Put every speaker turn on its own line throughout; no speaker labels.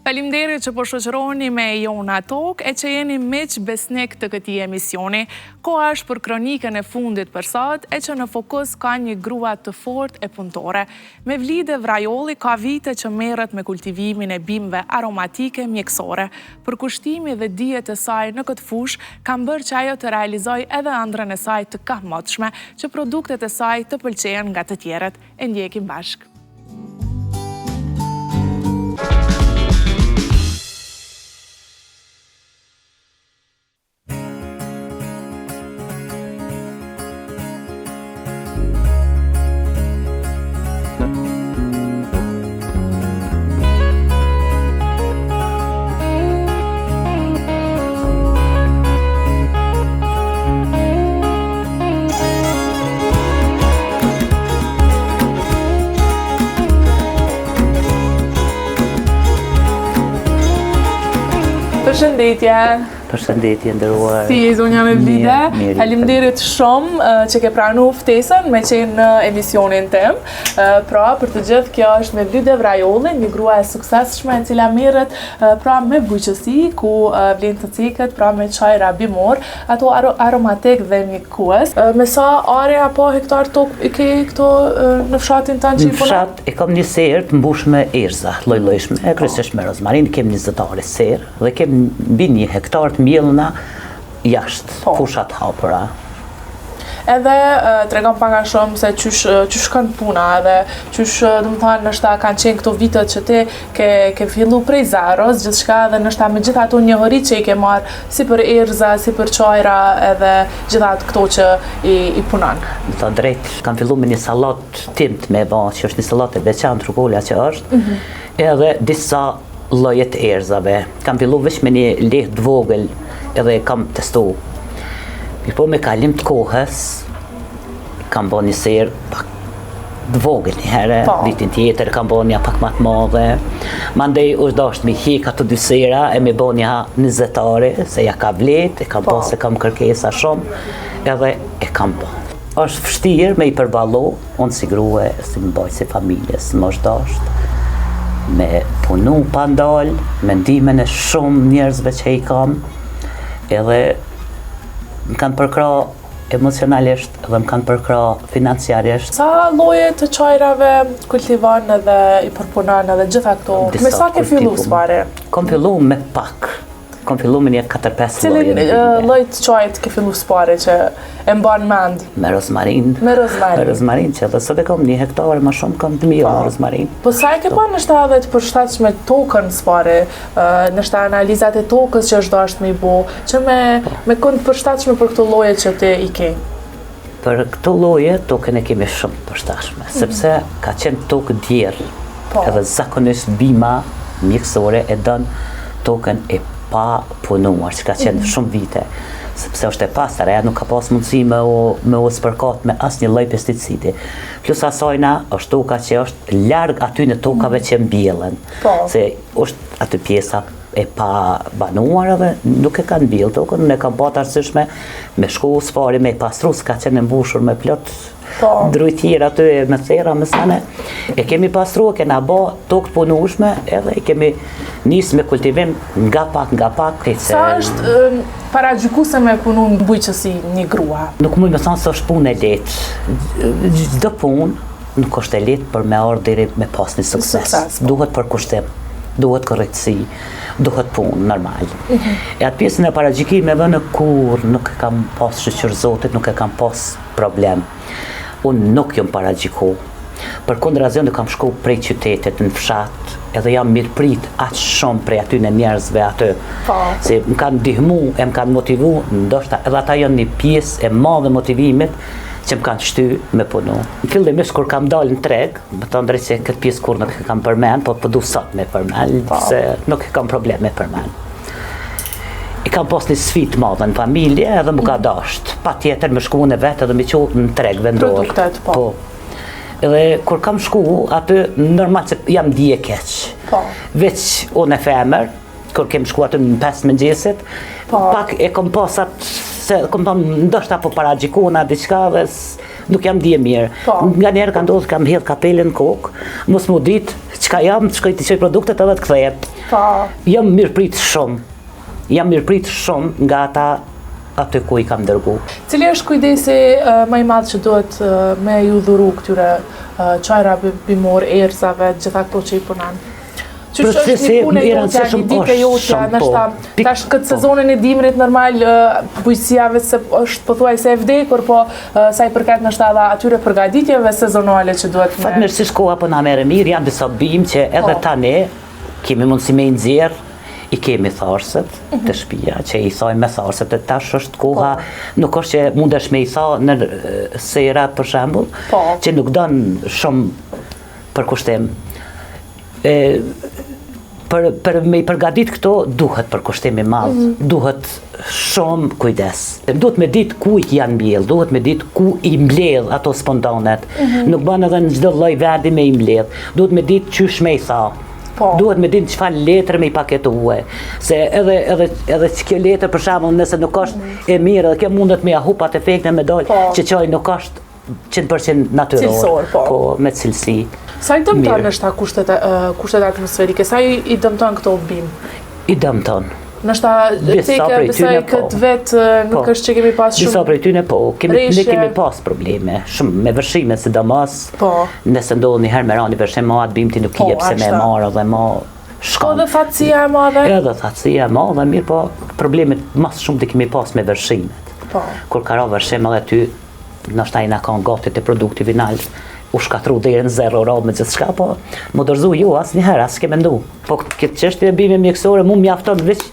Faleminderit që po shoqëroni me Jona Tok e që jeni miq besnik të këtij emisioni. Koha është për kronikën e fundit për sot e që në fokus ka një grua të fortë e punëtore. Mevlide Vrajolli ka vite që merret me kultivimin e bimëve aromatike mjekësore. Përkushtimi dhe dijet e saj në këtë fushë kanë bërë që ajo të realizojë edhe ëndrrën e saj të kahmotshme, që produktet e saj të pëlqejnë nga të tjerët. E ndjekim bashkë. Përshëndetje.
Përshëndetje nderuar.
Si zonja Mevlide, faleminderit shumë që ke pranuar ftesën me qenë në emisionin tim. Pra, për të gjithë, kjo është Mevlide Vrajolli, një grua e suksesshme e cila merret pra me bujqësi, ku vlen të cekët, pra me çajra bimor, ato aromatik dhe mjekues. Me sa are apo hektar tokë i ke këto në fshatin tanë që i punon?
Në fshat e kam një serë të mbushur me erza, lloj-llojshme, kryesisht me rozmarin, kem 20 are serë dhe kem mbi 1 hektar të mjellna jashtë, fushat hapura.
Edhe tregon pak a shumë se qysh kanë puna edhe qysh domethënë nështë kanë qenë këto vitet që ti ke fillu prej zeros, gjithçka dhe nështë me gjitha ato njohuri që i ke marrë si për erza, si për çajra edhe gjitha këto që i punon.
Më thënë drejt, kam fillu me një sallat timt me ba, që është një sallat e veçantë rrugolla që është, edhe disa llojet erzave. Kam fillu veç me një lehtë të vogël edhe kam testu. Po me kalim të kohës, kam bo një serë pak të vogël një herë, vitin tjetër kam bo një pak më të madhe. Mandej është dashur me hik ato dy sera e me bo një 20 are, se ja ka vlet, e kam pas se kam kërkesa shumë, edhe e kam bo. Është vështirë me i përballu, unë si grua, si mbajtës si familjes, më është dashur me punu pa ndalë, me ndihmën e shumë njerëzve që i kam, edhe më kanë përkra emocionalisht dhe më kanë përkra financiarisht.
Sa lloje të çajrave kultivon edhe i përpunon edhe gjitha këto? Me sa ke fillu s'pare?
Kam fillu me pak. Kam fillu me një 4-5 lloje.
Cilin lloj të çajit ke fillu s'pare që e mban mend?
Me rozmarin.
Me rozmarin.
Me rozmarin që edhe sot e kam 1 hektar, më shumë kam 2 milion rozmarin.
Po sa e ke pa nështë edhe të përshtatshme tokën s'pare, nështë analizat e tokës që është dashur me i bo, që me kënd përshtatshme për këto lloje që ti i ke?
Për këto lloje tokën e kemi shumë të përshtatshme, sepse ka qenë tokë djerë, edhe zakonisht bima mjekësore e dënë tokën e pa punuar, që ka qenë shumë vite, sepse është e pastër, ajo nuk ka pas mundësi me u spërkat me asnjë lloj pesticidi. Plus asajna është toka që është larg aty në tokave që mbjellen, se është aty pjesa e pa banuar edhe nuk e kanë mbjell tokën, ne kanë patë arsyeshme me shku s'pari me pastru, s'ka qenë mbushur me plot drujtira aty me thera, me sane. E kemi pastru, kena ba tokë të punueshme edhe i kemi nisë me kultivim nga pak.
Sa është paragjykuese me punu në bujqësi një grua?
Nuk mund me thonë se është punë e lehtë. Çdo punë nuk është e lehtë për me ardhur deri me pas një sukses. Duhet përkushtim, duhet korrektësi, duhet punë normal. E atë pjesën e paragjykimeve në kur nuk e kam pas shëqër Zotit, nuk e kam pas problem. Unë nuk jam paragjyku. Për kundrazion kam shku prej qytetit në fshat, edhe jam mirëprit aq shumë prej aty në njerëzve aty. Se më kanë ndihmu, e më kanë motivu, ndoshta edhe ata janë një pjesë e madhe motivimit që më kanë shty me punu. Në fillimisht kur kam dalë në treg, më thonë drejt se këtë pjesë kur nuk e kam përmend, po du sot me përmend, se nuk e kam problem me përmend. I kam pas një sfidë madhe në familje edhe më ka dasht. Pa tjetër me shku në vetë edhe me qu në treg vendor.
Produktet, po.
Edhe kur kam shku, aty normal që jam dije keq. Veç unë e femër, kur kem shku aty në 5 mëngjesit, pak e kom pas atë, se kom thonë ndoshta po paragjikuna diçka dhe nuk jam dije mirë. Nga njerë ka ndodhur kam hedh kapelen në kokë, mos më ditë çka jam, të shkoj të qoj produktet edhe të kthehet. Jam mirëprit shumë. Jam mirëprit shumë nga ata aty ku i kam dërgu.
Cili është kujdesi më i madh që duhet me ju dhuru këtyre çajrave bimor, erëzave, gjitha këto që i punon? Qysh është një punë e jotja, një ditë e jotja, nështë tash këtë sezonin e dimrit normal bujësiave se është pothuajse e vdekur, po sa i përket nështë edhe atyre përgatitjeve sezonale që duhet me...
Fatmirësisht koha po na merre mirë, janë disa bimë që edhe tani kemi mundësi me i nxjerr, i kemi tharset të shtëpia, që i thojmë me tharset, e tash është koha, nuk është që mundesh me i tha në sera për shembull, që nuk don shumë për kushtim. Për me i përgatit këto, duhet për kushtim i madh, duhet shumë kujdes. Duhet me ditë ku i janë mbjell, duhet me ditë ku i mbledh ato spontanet. Nuk bën edhe në çdo lloj vendi me i mbledh. Duhet me ditë çysh me i tha. Duhet me ditë çfarë letër me i paketue. Se edhe kjo letër për shembull, nëse nuk është e mirë, edhe kjo mundet me ja hup atë efektin me dal që çaj nuk është 100% natyror, po me cilësi.
Sa i dëmton nështë kushtet atmosferike? Sa i dëmton këto bimë?
I dëmton.
Nështë teke, besaj këtë vetë nuk është që kemi pas shumë...
Disa prej tyne po, ne kemi pas probleme, shumë me vërshime sidomos, nëse ndodhë një herë me ra një vërshim ma atë bimë ti nuk i jep se me marë dhe ma shkon.
Edhe fatësia e madhe?
Edhe fatësia e madhe, mirë po problemet mas shumë të kemi pas me vërshimet. Kur ka ra vërshim edhe ty, nështë ta i na kanë gati të produkti final, u shkatru deri në zero rad me gjithçka, po më dorëzu ju asnjëherë, as ke mendu. Po këtë çështje e bime mjekësore mu mjafton veç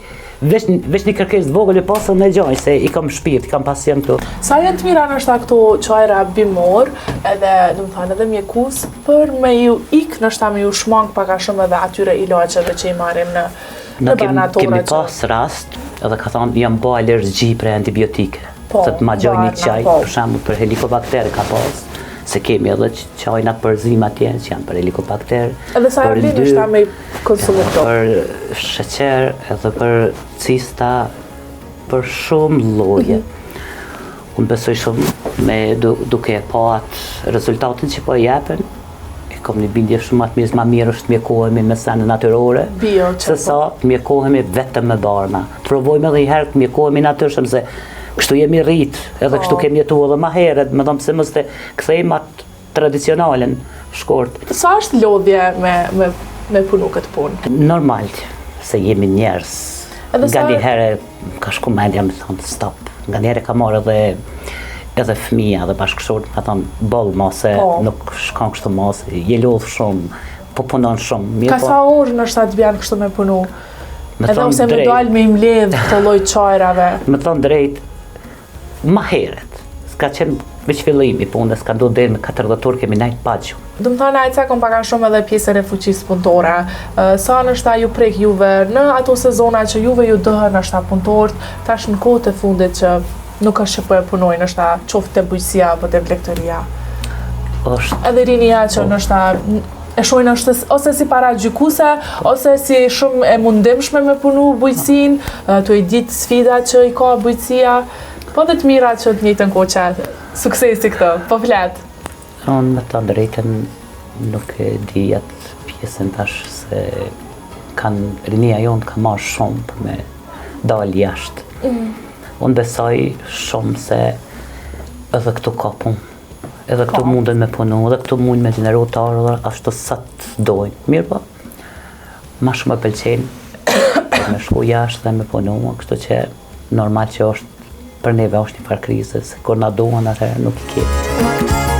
një kërkesë të vogël e pasën në gjaj, se i kam shpirt, i kam pasion këtu.
Sa janë të mira nështë këto çajra bimor, edhe domethënë edhe mjekus, për me ju nështë me ju shmang pak a shumë edhe atyre ilaçeve që i marrim në banatora.
Kemi pas rast, edhe ka thonë jam bo alergji për antibiotike. Se të ma gjoj një qaj, për shembull për helikobakter ka pas. Se kemi edhe qajnat për zim atje, që janë për helikobakter.
Edhe sa e vlinë është ta me konsumu këto?
Për sheqer, edhe për cista, për shumë lloje. Unë besoj shumë duke pa atë rezultatin që po jepen, kam një bindje shumë atë ma mirë është të mjekohemi me sene natyrore, se sa të mjekohemi vetëm me barna. Të provojme edhe i herë të mjekohemi natyrshëm, se kështu jemi rrit, edhe kështu kemi jetu edhe ma heret, me thonë pëse mos të kthejmë atë tradicionalen shkort.
Sa është lodhje me punu këtë punë?
Normal, se jemi njerës. Nga një herë ka shku mendja me thonë stop. Nga një herë ka marrë edhe fëmija dhe bashkëshort, me thonë boll ma se nuk shkan kështu ma se je lodhë shumë, po punon shumë.
Ka sa orë nështë atë bjanë kështu me punu? Edhe ose me dalë me imledh këto lloj çajrave?
Me thonë drejt, ma heret, s'ka qenë veç fillimi punës, s'ka ndonë deri me 40 orë kemi najtë paqë.
Dëmë thënë ajca kom paka shumë edhe pjesën e fuqisë punëtore. Sa nështë ju prek juve në ato sezona që juve ju dëhër nështë punëtorët, tash në kohët e fundit që nuk është që po e punoj nështë qoftë të bujësia apo të vlektoria. Edhe rinia që nështë e shojnë është ose si para gjykuse, ose si shumë e mundimshme me punu bujësin, të i ditë sfida që i ka bujësia, po dhe të mira që të njëjtën kohë që suksesi këto, po fletë.
Unë me të drejten nuk e di atë pjesën tash se rinia jonë ka marrë shumë për me dalë jashtë. Unë besoj shumë se edhe këtu ka punë. Edhe këtu mundën me punu, edhe këtu mundën me gjeneru të ardhur, ashtu sa të dojnë. Mirë po, ma shumë e pëlqenë me shku jashtë dhe me punu, kështu që normal që është për neve është një farë krizë, se kur na duan atëherë nuk i ketë.